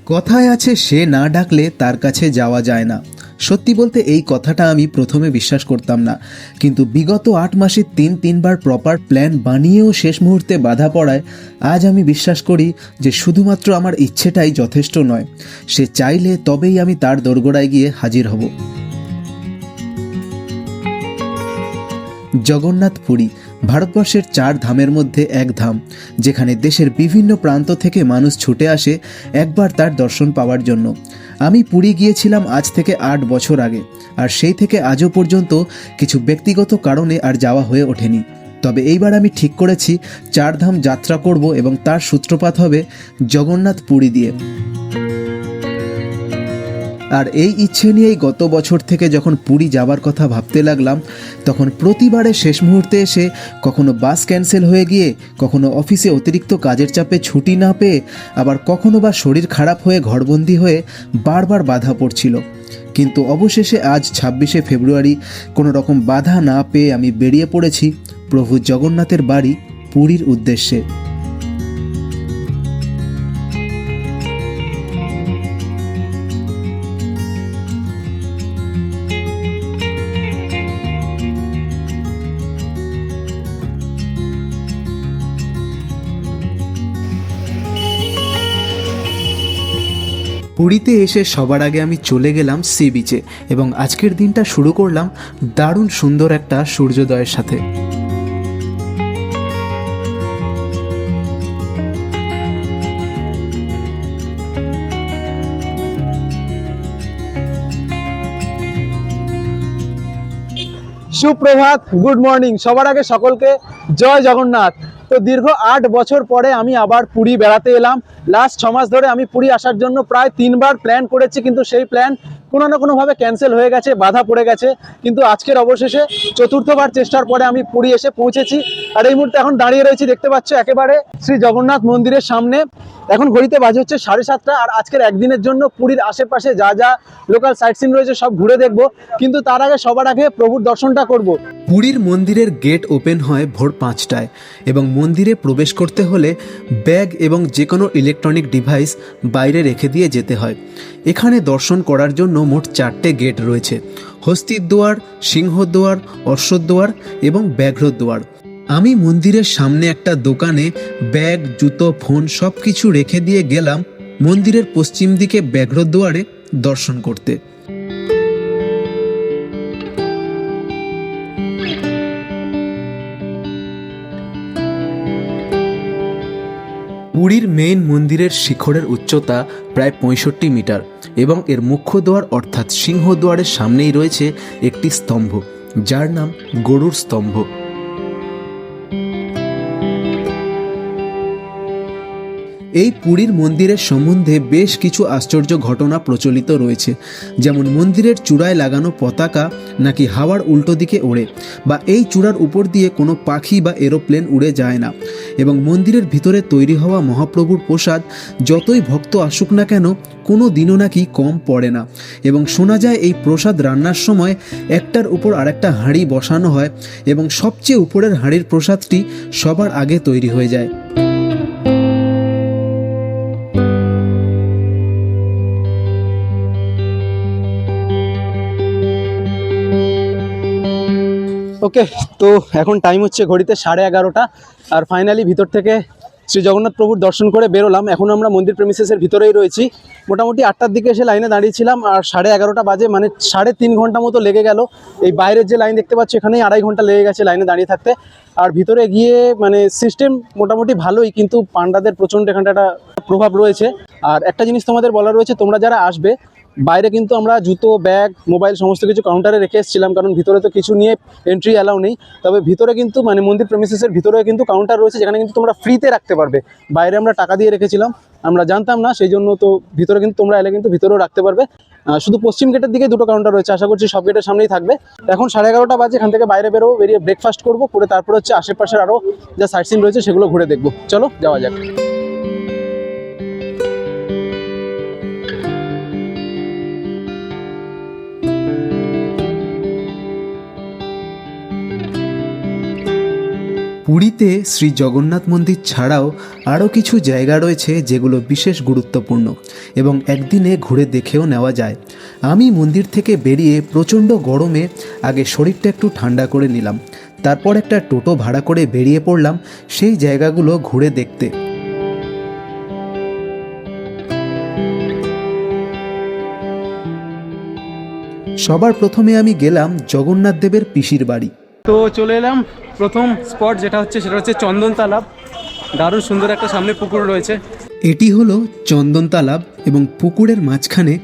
কথায় আছে সে না ডাকলে তার কাছে যাওয়া যায় না। সত্যি বলতে এই কথাটা আমি প্রথমে বিশ্বাস করতাম না, কিন্তু বিগত 8 মাসে তিনবার প্রপার প্ল্যান বানিয়েও শেষ মুহূর্তে বাধা পড়ায় আজ আমি বিশ্বাস করি যে শুধুমাত্র আমার ইচ্ছেটাই যথেষ্ট নয়, সে চাইলে তবেই আমি তার দোরগোড়ায় গিয়ে হাজির হব। জগন্নাথ পুরী ভারতবর্ষের 4 ধামের মধ্যে এক ধাম, যেখানে দেশের বিভিন্ন প্রান্ত থেকে মানুষ ছুটে আসে একবার তার দর্শন পাওয়ার জন্য। আমি পুরী গিয়েছিলাম আজ থেকে 8 বছর আগে, আর সেই থেকে আজও পর্যন্ত কিছু ব্যক্তিগত কারণে আর যাওয়া হয়ে ওঠেনি। তবে এইবার আমি ঠিক করেছি 4 ধাম যাত্রা করব এবং তার সূত্রপাত হবে জগন্নাথ পুরী দিয়ে। আর এই ইচ্ছে নিয়েই গত বছর থেকে যখন পুরী যাবার কথা ভাবতে লাগলাম, তখন প্রতিবারে শেষ মুহূর্তে এসে কখনো বাস ক্যান্সেল হয়ে গিয়ে, কখনো অফিসে অতিরিক্ত কাজের চাপে ছুটি না পেয়ে, আবার কখনো বা শরীর খারাপ হয়ে ঘরবন্দি হয়ে বারবার বাধা পড়ছিল। কিন্তু অবশেষে আজ 26শে ফেব্রুয়ারি কোনো রকম বাধা না পেয়ে আমি বেরিয়ে পড়েছি প্রভু জগন্নাথের বাড়ি পুরীর উদ্দেশ্যে। পুরীতে এসে সবার আগে আমি চলে গেলাম সি বিচে এবং আজকের দিনটা শুরু করলাম দারুণ সুন্দর একটা সূর্যোদয়ের সাথে। সুপ্রভাত, গুড মর্নিং। সবার আগে সকলকে জয় জগন্নাথ। তো দীর্ঘ 8 বছর পরে আমি আবার পুরী বেড়াতে এলাম। লাস্ট 6 মাস ধরে আমি পুরী আসার জন্য প্রায় 3বার প্ল্যান করেছি, কিন্তু সেই প্ল্যান কোনো না কোনোভাবে ক্যান্সেল হয়ে গেছে, বাধা পড়ে গেছে। কিন্তু আজকের অবশেষে 4র্থবার চেষ্টার পরে আমি পুরী এসে পৌঁছেছি। আর এই মুহূর্তে এখন দাঁড়িয়ে রয়েছি, দেখতে পাচ্ছ, একেবারে শ্রী জগন্নাথ মন্দিরের সামনে। এখন ঘড়িতে বাজে হচ্ছে 7:30। আর আজকের একদিনের জন্য পুরীর আশেপাশে যা যা লোকাল সাইট সিন রয়েছে সব ঘুরে দেখবো, কিন্তু তার আগে সবার আগে প্রভুর দর্শনটা করব। পুরীর মন্দিরের গেট ওপেন হয় ভোর 5টায় এবং মন্দিরে প্রবেশ করতে হলে ব্যাগ এবং যে কোনো ইলেকট্রনিক ডিভাইস বাইরে রেখে দিয়ে যেতে হয়। এখানে দর্শন করার জন্য মোট 4টে গেট রয়েছে: হস্তির দুয়ার, সিংহদ্বার, অশ্বদ্বার এবং ব্যাঘ্রদ্বার। আমি মন্দিরের সামনে একটা দোকানে ব্যাগ, জুতো, ফোন সব কিছু রেখে দিয়ে গেলাম মন্দিরের পশ্চিম দিকে ব্যাঘ্রদ্বারে দর্শন করতে। পুরীর মেইন মন্দিরের শিখরের উচ্চতা প্রায় 65 মিটার এবং এর মুখ্য দ্বার অর্থাৎ সিংহদ্বারের সামনেই রয়েছে একটি স্তম্ভ, যার নাম গরুর স্তম্ভ। এই পুরীর মন্দিরের সম্বন্ধে বেশ কিছু আশ্চর্য ঘটনা প্রচলিত রয়েছে, যেমন মন্দিরের চূড়ায় লাগানো পতাকা নাকি হাওয়ার উল্টো দিকে ওড়ে, বা এই চূড়ার উপর দিয়ে কোনো পাখি বা এরোপ্লেন উড়ে যায় না, এবং মন্দিরের ভিতরে তৈরি হওয়া মহাপ্রভুর প্রসাদ যতই ভক্ত আসুক না কেন কোনো দিনও নাকি কম পড়ে না, এবং শোনা যায় এই প্রসাদ রান্নার সময় একটার উপর আরেকটা হাঁড়ি বসানো হয় এবং সবচেয়ে উপরের হাঁড়ির প্রসাদটি সবার আগে তৈরি হয়ে যায়। ওকে, তো এখন টাইম হচ্ছে ঘড়িতে 11:30। আর ফাইনালি ভিতর থেকে শ্রী জগন্নাথ প্রভুর দর্শন করে বেরোলাম। এখন আমরা মন্দির প্রেমিসেসের ভিতরেই রয়েছি। মোটামুটি 8টার দিকে এসে লাইনে দাঁড়িয়েছিলাম, আর 11:30 বাজে, মানে 3.5 ঘন্টা মতো লেগে গেল। এই বাইরের যে লাইন দেখতে পাচ্ছি এখানেই 2.5 ঘন্টা লেগে গেছে লাইনে দাঁড়িয়ে থাকতে। আর ভিতরে গিয়ে মানে সিস্টেম মোটামুটি ভালোই, কিন্তু পান্ডাদের প্রচণ্ড এখানটা একটা প্রভাব রয়েছে। আর একটা জিনিস তোমাদের বলা রয়েছে, তোমরা যারা আসবে, বাইরে কিন্তু আমরা জুতো, ব্যাগ, মোবাইল সমস্ত কিছু কাউন্টারে রেখে এসেছিলাম, কারণ ভিতরে তো কিছু নিয়ে এন্ট্রি অ্যালাউ নেই। তবে ভিতরে কিন্তু মানে মন্দির প্রেমিসেসের ভিতরে কিন্তু কাউন্টার রয়েছে, যেখানে কিন্তু তোমরা ফ্রিতে রাখতে পারবে। বাইরে আমরা টাকা দিয়ে রেখেছিলাম, আমরা জানতাম না, সেই জন্য। তো ভিতরে কিন্তু তোমরা এলে কিন্তু ভিতরেও রাখতে পারবে। শুধু পশ্চিম গেটের দিকে 2টো কাউন্টার রয়েছে, আশা করছি সব গেটের সামনেই থাকবে। এখন 11:30 বাজে, এখান থেকে বাইরে বেরোবো, বেরিয়ে ব্রেকফাস্ট করবো, করে তারপর হচ্ছে আশেপাশের আরও যা সাইট সিন রয়েছে সেগুলো ঘুরে দেখবো। চলো যাওয়া যাক। পুরীতে শ্রী জগন্নাথ মন্দির ছাড়াও আরও কিছু জায়গা রয়েছে যেগুলো বিশেষ গুরুত্বপূর্ণ এবং একদিনে ঘুরে দেখেও নেওয়া যায়। আমি মন্দির থেকে বেরিয়ে প্রচণ্ড গরমে আগে শরীরটা একটু ঠান্ডা করে নিলাম, তারপর একটা টোটো ভাড়া করে বেরিয়ে পড়লাম সেই জায়গাগুলো ঘুরে দেখতে। সবার প্রথমে আমি গেলাম জগন্নাথ দেবের পিসির বাড়ি। তো চলে এলাম প্রথম স্পট সেটা হচ্ছে চন্দন তালাব। দারুণ সুন্দর একটা সামনে পুকুর রয়েছে। এটি হলো চন্দন তালাব এবং পুকুরের মাঝখানে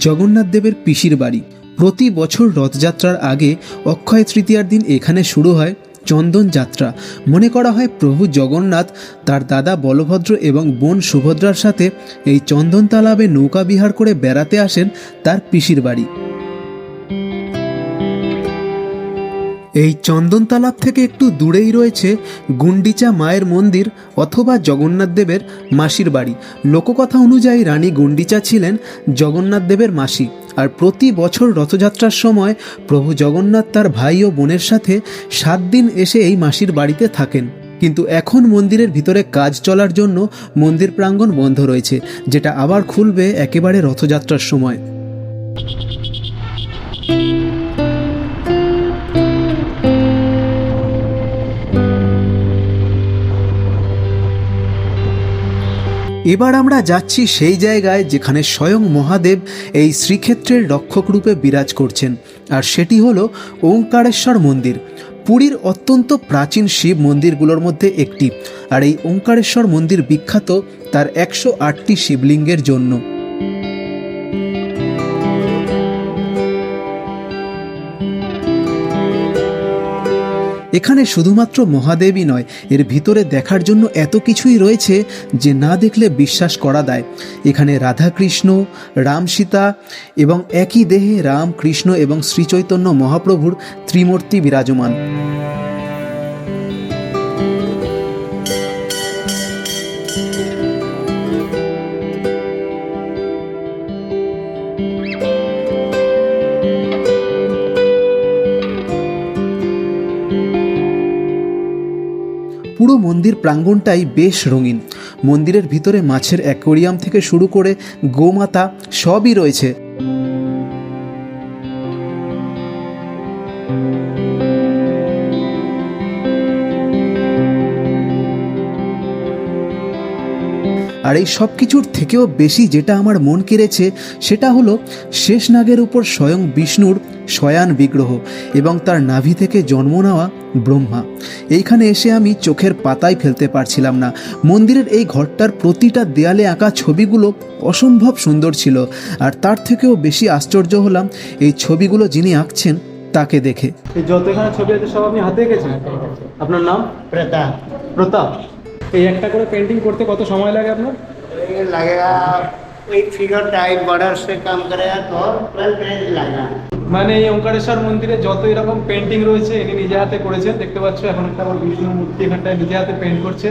জগন্নাথ দেবের পিসির বাড়ি। প্রতি বছর রথযাত্রার আগে অক্ষয় তৃতীয়ার দিন এখানে শুরু হয় চন্দন যাত্রা। মনে করা হয় প্রভু জগন্নাথ তার দাদা বলভদ্র এবং বোন সুভদ্রার সাথে এই চন্দন তালাবে নৌকা বিহার করে বেড়াতে আসেন তার পিসির বাড়ি। এই চন্দন তালাব থেকে একটু দূরেই রয়েছে গুন্ডিচা মায়ের মন্দির অথবা জগন্নাথ দেবের মাসির বাড়ি। লোককথা অনুযায়ী রানী গুন্ডিচা ছিলেন জগন্নাথ দেবের মাসি, আর প্রতি বছর রথযাত্রার সময় প্রভু জগন্নাথ তার ভাই ও বোনের সাথে 7 দিন এসে এই মাসির বাড়িতে থাকেন। কিন্তু এখন মন্দিরের ভিতরে কাজ চলার জন্য মন্দির প্রাঙ্গণ বন্ধ রয়েছে, যেটা আবার খুলবে একেবারে রথযাত্রার সময়। এবার আমরা যাচ্ছি সেই জায়গায় যেখানে স্বয়ং মহাদেব এই শ্রীক্ষেত্রের রক্ষক রূপে বিরাজ করছেন, আর সেটি হলো ওঙ্কারেশ্বর মন্দির। পুরীর অত্যন্ত প্রাচীন শিব মন্দিরগুলোর মধ্যে একটি, আর এই ওঙ্কারেশ্বর মন্দির বিখ্যাত তার 108টি শিবলিঙ্গের জন্য। এখানে শুধুমাত্র মহাদেবই নয়, এর ভিতরে দেখার জন্য এত কিছুই রয়েছে যে না দেখলে বিশ্বাস করা দেয়। এখানে রাধাকৃষ্ণ, রাম সীতা এবং একই দেহে রাম, কৃষ্ণ এবং শ্রীচৈতন্য মহাপ্রভুর ত্রিমূর্তি বিরাজমান। পুরো মন্দির প্রাঙ্গণটাই বেশ রঙিন। মন্দিরের ভিতরে মাছের অ্যাকোয়ারিয়াম থেকে শুরু করে গোমাতা সবই রয়েছে। আর এই সব কিছুর থেকেও বেশি যেটা আমার মন কেড়েছে সেটা হলো শেষনাগের উপর স্বয়ং বিষ্ণুর শয়ান বিগ্রহ এবং তার নাভি থেকে জন্ম নেওয়া ব্রহ্মা। এইখানে এসে আমি চোখের পাতায় ফেলতে পারছিলাম না। মন্দিরের এই ঘরটার প্রতিটা দেয়ালে আঁকা ছবিগুলো অসম্ভব সুন্দর ছিল, আর তার থেকেও বেশি আশ্চর্য হলাম এই ছবিগুলো যিনি আঁকছেন তাকে দেখে। এই যত এখানে ছবি আছে সব আপনি হাতে এঁকেছেন? আপনার নাম? प्रताप। প্রতাপ। এই একটা করে পেন্টিং করতে কত সময় লাগে আপনার? ये लगेगा एक फिगर टाइप बॉर्डर से काम करेगा तो 12 पेज लगेगा। মানে এই ওঙ্কারেশ্বর মন্দিরে যত এরকম পেন্টিং রয়েছে ইনি নিজে হাতে করেছেন। দেখতে পাচ্ছ এখন একটা আবার বিষ্ণু মূর্তি এখানটায় নিজে হাতে পেন্ট করছে।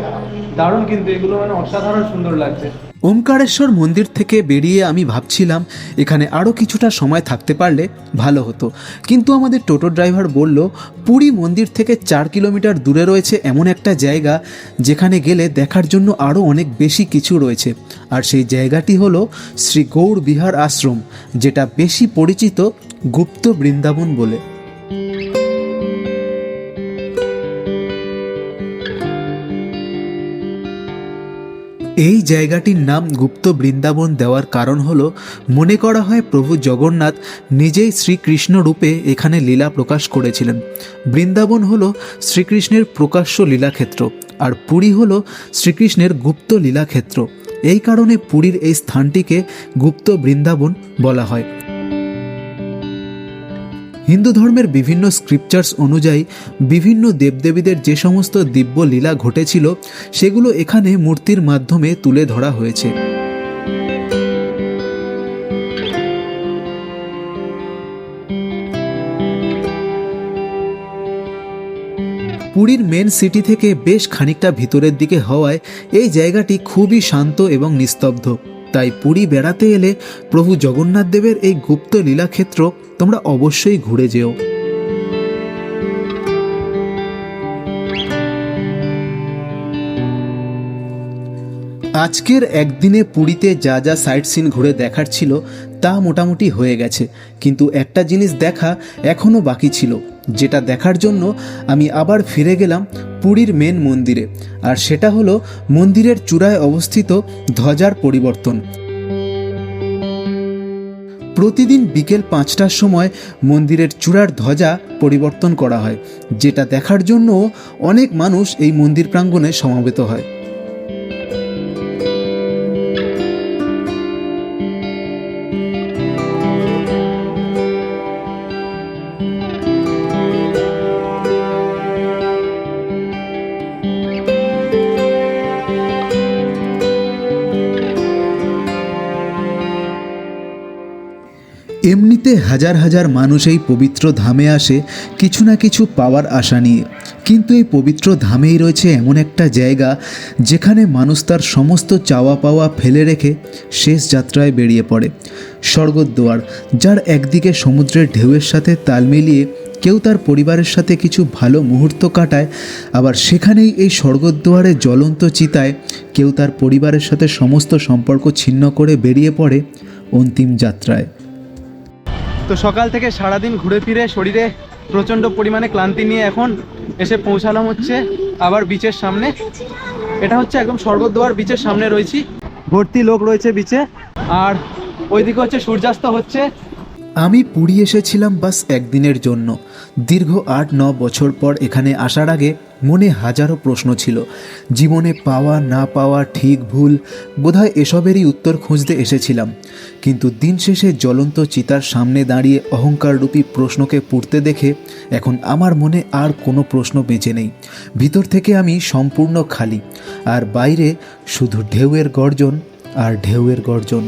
দারুণ, কিন্তু এগুলো মানে অসাধারণ সুন্দর লাগছে। ওমকারেশ্বর মন্দির থেকে বেরিয়ে আমি ভাবছিলাম এখানে আরও কিছুটা সময় থাকতে পারলে ভালো হতো, কিন্তু আমাদের টোটো ড্রাইভার বলল পুরী মন্দির থেকে 4 কিলোমিটার দূরে রয়েছে এমন একটা জায়গা যেখানে গেলে দেখার জন্য আরও অনেক বেশি কিছু রয়েছে, আর সেই জায়গাটি হলো শ্রী গৌর বিহার আশ্রম, যেটা বেশি পরিচিত গুপ্ত বৃন্দাবন বলে। এই জায়গাটির নাম গুপ্ত বৃন্দাবন দেওয়ার কারণ হলো মনে করা হয় প্রভু জগন্নাথ নিজেই শ্রীকৃষ্ণ রূপে এখানে লীলা প্রকাশ করেছিলেন। বৃন্দাবন হলো শ্রীকৃষ্ণের প্রকাশ্য লীলাক্ষেত্র, আর পুরী হলো শ্রীকৃষ্ণের গুপ্ত লীলাক্ষেত্র। এই কারণে পুরীর এই স্থানটিকে গুপ্ত বৃন্দাবন বলা হয়। হিন্দু ধর্মের বিভিন্ন স্ক্রিপচার্স অনুযায়ী বিভিন্ন দেবদেবীদের যে সমস্ত দিব্য লীলা ঘটেছিল সেগুলো এখানে মূর্তির মাধ্যমে তুলে ধরা হয়েছে। পুরীর মেন সিটি থেকে বেশ খানিকটা ভিতরের দিকে হওয়ায় এই জায়গাটি খুবই শান্ত এবং নিস্তব্ধ। তাই পুরী বেড়াতে এলে প্রভু জগন্নাথ দেবের এই গুপ্ত লীলাক্ষেত্র তোমরা অবশ্যই ঘুরে যেও। আজকের একদিনে পুরীতে যা যা সাইট সিন ঘুরে দেখার ছিল তা মোটামুটি হয়ে গেছে, কিন্তু একটা জিনিস দেখা এখনও বাকি ছিল, যেটা দেখার জন্য আমি আবার ফিরে গেলাম পুরীর মেন মন্দিরে। আর সেটা হলো মন্দিরের চূড়ায় অবস্থিত ধ্বজার পরিবর্তন। প্রতিদিন বিকেল 5টার সময় মন্দিরের চূড়ার ধ্বজা পরিবর্তন করা হয়, যেটা দেখার জন্য অনেক মানুষ এই মন্দির প্রাঙ্গণে সমবেত হয়। এমনিতে হাজার হাজার মানুষ এই পবিত্র ধামে আসে কিছু না কিছু পাওয়ার আশা নিয়ে, কিন্তু এই পবিত্র ধামেই রয়েছে এমন একটা জায়গা যেখানে মানুষ তার সমস্ত চাওয়া পাওয়া ফেলে রেখে শেষ যাত্রায় বেরিয়ে পড়ে। স্বর্গদ্বার, যার একদিকে সমুদ্রের ঢেউয়ের সাথে তাল মিলিয়ে কেউ তার পরিবারের সাথে কিছু ভালো মুহূর্ত কাটায়, আবার সেখানেই এই স্বর্গদ্বারে জ্বলন্ত চিতায় কেউ তার পরিবারের সাথে সমস্ত সম্পর্ক ছিন্ন করে বেরিয়ে পড়ে অন্তিম যাত্রায়। তো সকাল থেকে সারাদিন ঘুরে ফিরে শরীরে প্রচণ্ড পরিমাণে ক্লান্তি নিয়ে এখন এসে পৌঁছালাম হচ্ছে আবার বিচের সামনে। এটা হচ্ছে একদম স্বর্গদ্বার বিচের সামনে রয়েছি, ভর্তি লোক রয়েছে বিচে, আর ওইদিকে হচ্ছে সূর্যাস্ত হচ্ছে। আমি পুরী এসেছিলাম বাস একদিনের জন্য। দীর্ঘ 8-9 বছর পর এখানে আসার আগে মনে হাজারো প্রশ্ন ছিল। জীবনে পাওয়া না পাওয়া, ঠিক ভুল, বোধহয় এসবেরই উত্তর খুঁজতে এসেছিলাম। কিন্তু দিন শেষে জ্বলন্ত চিতার সামনে দাঁড়িয়ে অহংকাররূপী প্রশ্নকে পুড়তে দেখে এখন আমার মনে আর কোনো প্রশ্ন বেঁচে নেই। ভিতর থেকে আমি সম্পূর্ণ খালি, আর বাইরে শুধু ঢেউয়ের গর্জন আর ঢেউয়ের গর্জন।